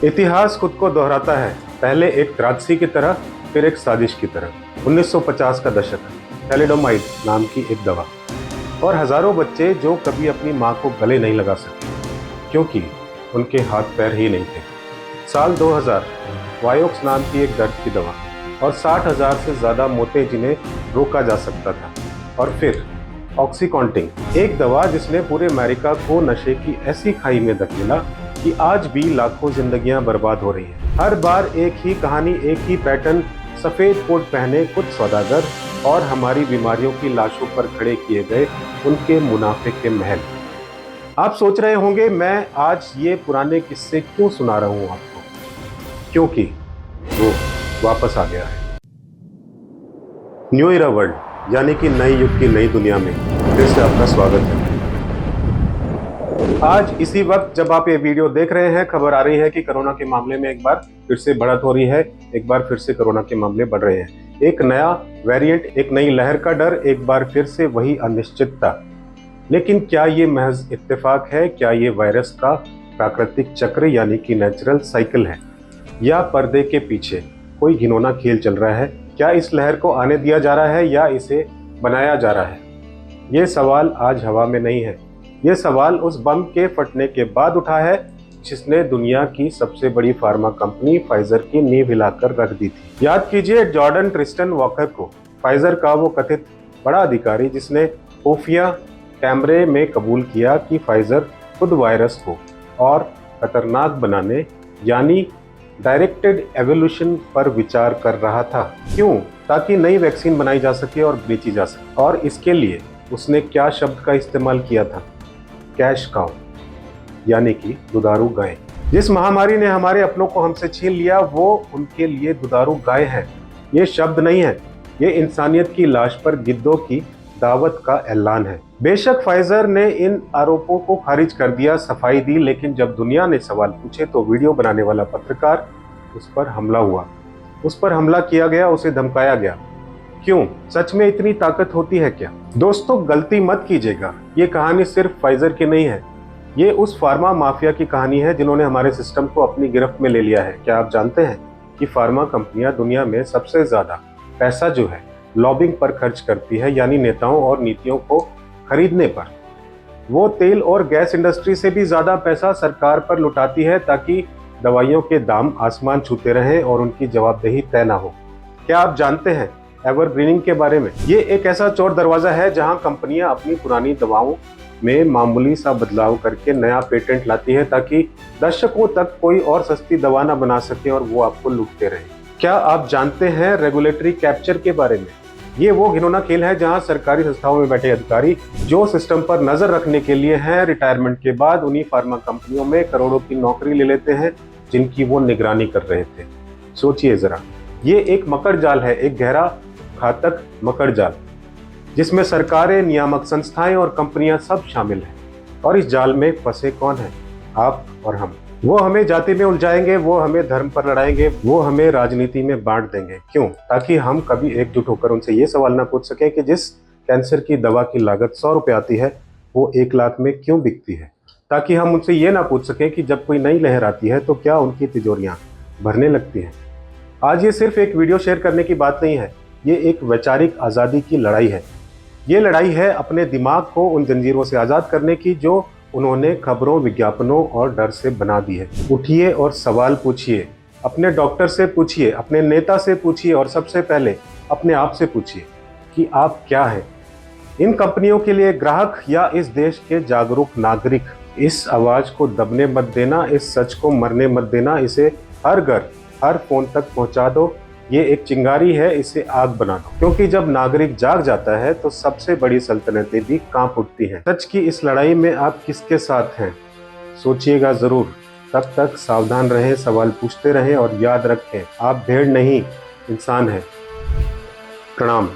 इतिहास खुद को दोहराता है, पहले एक त्रासदी की तरह, फिर एक साजिश की तरह। 1950 का दशक, थैलिडोमाइड नाम की एक दवा और हजारों बच्चे जो कभी अपनी मां को गले नहीं लगा सके क्योंकि उनके हाथ पैर ही नहीं थे। साल 2000, वायोक्स नाम की एक दर्द की दवा और 60,000 से ज्यादा मौतें जिन्हें रोका जा सकता था। और फिर ऑक्सीकॉन्टिन, एक दवा जिसने पूरे अमेरिका को नशे की ऐसी खाई में धकेला कि आज भी लाखों जिंदगियां बर्बाद हो रही हैं। हर बार एक ही कहानी, एक ही पैटर्न, सफेद कोट पहने कुछ सौदागर और हमारी बीमारियों की लाशों पर खड़े किए गए उनके मुनाफे के महल। आप सोच रहे होंगे मैं आज ये पुराने किस्से क्यों सुना रहा हूं आपको, क्योंकि वो वापस आ गया है। न्यू इरा वर्ल्ड यानी कि नए युग की नई दुनिया में फिर से आपका स्वागत है। आज इसी वक्त जब आप ये वीडियो देख रहे हैं, खबर आ रही है कि कोरोना के मामले में एक बार फिर से बढ़त हो रही है, एक बार फिर से कोरोना के मामले बढ़ रहे हैं। एक नया वेरिएंट, एक नई लहर का डर, एक बार फिर से वही अनिश्चितता। लेकिन क्या ये महज इत्तेफाक है? क्या ये वायरस का प्राकृतिक चक्र यानी कि नेचुरल साइकिल है, या पर्दे के पीछे कोई घिनौना खेल चल रहा है? क्या इस लहर को आने दिया जा रहा है या इसे बनाया जा रहा है? ये सवाल आज हवा में नहीं है, ये सवाल उस बम के फटने के बाद उठा है जिसने दुनिया की सबसे बड़ी फार्मा कंपनी फाइजर की नींव हिलाकर रख दी थी। याद कीजिए जॉर्डन ट्रिस्टन वॉकर को, फाइजर का वो कथित बड़ा अधिकारी जिसने खुफिया कैमरे में कबूल किया कि फाइजर खुद वायरस को और खतरनाक बनाने यानी डायरेक्टेड एवोल्यूशन पर विचार कर रहा था। क्यों? ताकि नई वैक्सीन बनाई जा सके और बेची जा सके। और इसके लिए उसने क्या शब्द का इस्तेमाल किया था? कैश काउ, यानी कि दुधारू गाय। जिस महामारी ने हमारे अपनों को हमसे छीन लिया वो उनके लिए दुधारू गाय है। ये शब्द नहीं है, ये इंसानियत की लाश पर गिद्धों की दावत का ऐलान है। बेशक फाइजर ने इन आरोपों को खारिज कर दिया, सफाई दी, लेकिन जब दुनिया ने सवाल पूछे तो वीडियो बनाने वाला पत्रकार, उस पर हमला हुआ, उस पर हमला किया गया, उसे धमकाया गया। क्यों? सच में इतनी ताकत होती है क्या? दोस्तों गलती मत कीजिएगा, ये कहानी सिर्फ फाइजर की नहीं है, ये उस फार्मा माफिया की कहानी है जिन्होंने हमारे सिस्टम को अपनी गिरफ्त में ले लिया है। क्या आप जानते हैं कि फार्मा कंपनियां दुनिया में सबसे ज्यादा पैसा जो है लॉबिंग पर खर्च करती है, यानी नेताओं और नीतियों को खरीदने पर। वो तेल और गैस इंडस्ट्री से भी ज्यादा पैसा सरकार पर लुटाती है ताकि दवाइयों के दाम आसमान छूते रहें और उनकी जवाबदेही तय ना हो। क्या आप जानते हैं एवरग्रीनिंग के बारे में? ये एक ऐसा चोर दरवाजा है जहां कंपनियां अपनी पुरानी दवाओं में मामूली सा बदलाव करके नया पेटेंट लाती है ताकि दशकों तक कोई और सस्ती दवा ना बना सके और वो आपको लूटते रहे। क्या आप जानते हैं रेगुलेटरी कैप्चर के बारे में? ये वो घिनौना खेल है जहां सरकारी संस्थाओं में बैठे अधिकारी जो सिस्टम पर नजर रखने के लिए हैं, रिटायरमेंट के बाद उन्हीं फार्मा कंपनियों में करोड़ों की नौकरी ले लेते हैं जिनकी वो निगरानी कर रहे थे। सोचिए जरा, ये एक मकड़ जाल है, एक गहरा घातक मकड़ जाल जिसमें सरकारें, नियामक संस्थाएं और कंपनियां सब शामिल हैं। और इस जाल में फंसे कौन है? आप और हम। वो हमें जाति में उलझाएंगे, वो हमें धर्म पर लड़ाएंगे, वो हमें राजनीति में बांट देंगे। क्यों? ताकि हम कभी एकजुट होकर उनसे ये सवाल ना पूछ सके कि जिस कैंसर की दवा की लागत 100 रुपये आती है वो 1 लाख में क्यों बिकती है। ताकि हम उनसे ये ना पूछ सके कि जब कोई नई लहर आती है तो क्या उनकी तिजोरियां भरने लगती हैं। आज ये सिर्फ एक वीडियो शेयर करने की बात नहीं है, ये एक वैचारिक आज़ादी की लड़ाई है। ये लड़ाई है अपने दिमाग को उन जंजीरों से आज़ाद करने की जो उन्होंने खबरों, विज्ञापनों और डर से बना दी है। उठिए और सवाल पूछिए, अपने डॉक्टर से पूछिए, अपने नेता से पूछिए और सबसे पहले अपने आप से पूछिए कि आप क्या हैं? इन कंपनियों के लिए ग्राहक या इस देश के जागरूक नागरिक? इस आवाज को दबने मत देना, इस सच को मरने मत देना, इसे हर घर, हर फोन तक पहुंचा दो। ये एक चिंगारी है, इसे आग बना दो, क्योंकि जब नागरिक जाग जाता है तो सबसे बड़ी सल्तनतें भी कांप उठती हैं। सच की इस लड़ाई में आप किसके साथ हैं? सोचिएगा जरूर। तब तक सावधान रहें, सवाल पूछते रहें और याद रखें, आप भेड़ नहीं, इंसान हैं। प्रणाम।